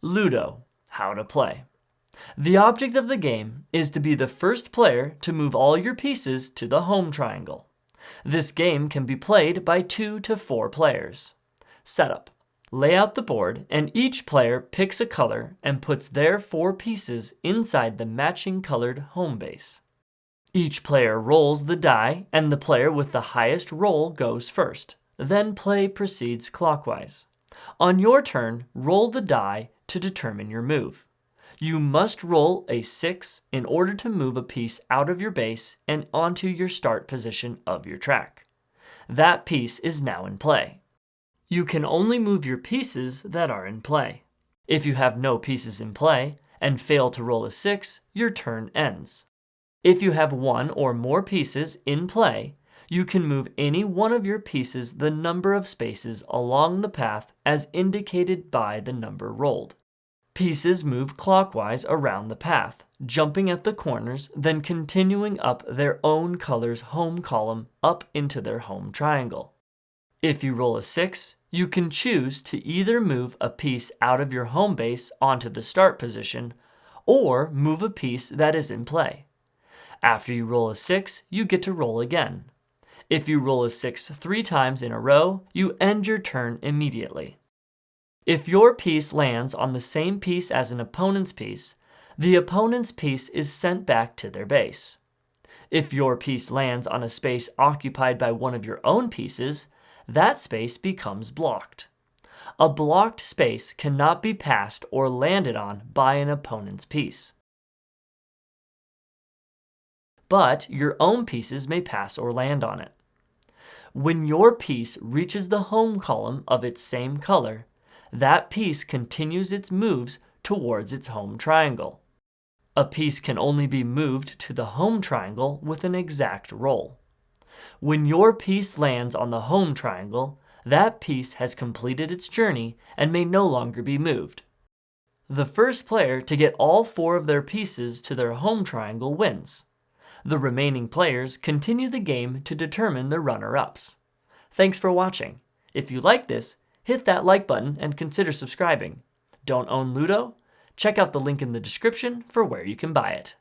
Ludo, how to play. The object of the game is to be the first player to move all your pieces to the home triangle. This game can be played by 2 to 4 players. Setup. Lay out the board and each player picks a color and puts their 4 pieces inside the matching colored home base. Each player rolls the die and the player with the highest roll goes first. Then play proceeds clockwise. On your turn, roll the die to determine your move. You must roll a 6 in order to move a piece out of your base and onto your start position of your track. That piece is now in play. You can only move your pieces that are in play. If you have no pieces in play and fail to roll a 6, your turn ends. If you have 1 or more pieces in play, you can move any one of your pieces the number of spaces along the path as indicated by the number rolled. Pieces move clockwise around the path, jumping at the corners, then continuing up their own color's home column up into their home triangle. If you roll a 6, you can choose to either move a piece out of your home base onto the start position, or move a piece that is in play. After you roll a 6, you get to roll again. If you roll a 6 3 times in a row, you end your turn immediately. If your piece lands on the same piece as an opponent's piece, the opponent's piece is sent back to their base. If your piece lands on a space occupied by one of your own pieces, that space becomes blocked. A blocked space cannot be passed or landed on by an opponent's piece. But your own pieces may pass or land on it. When your piece reaches the home column of its same color, that piece continues its moves towards its home triangle. A piece can only be moved to the home triangle with an exact roll. When your piece lands on the home triangle, that piece has completed its journey and may no longer be moved. The first player to get all 4 of their pieces to their home triangle wins. The remaining players continue the game to determine the runner-ups. Thanks for watching. If you like this, hit that like button and consider subscribing. Don't own Ludo? Check out the link in the description for where you can buy it.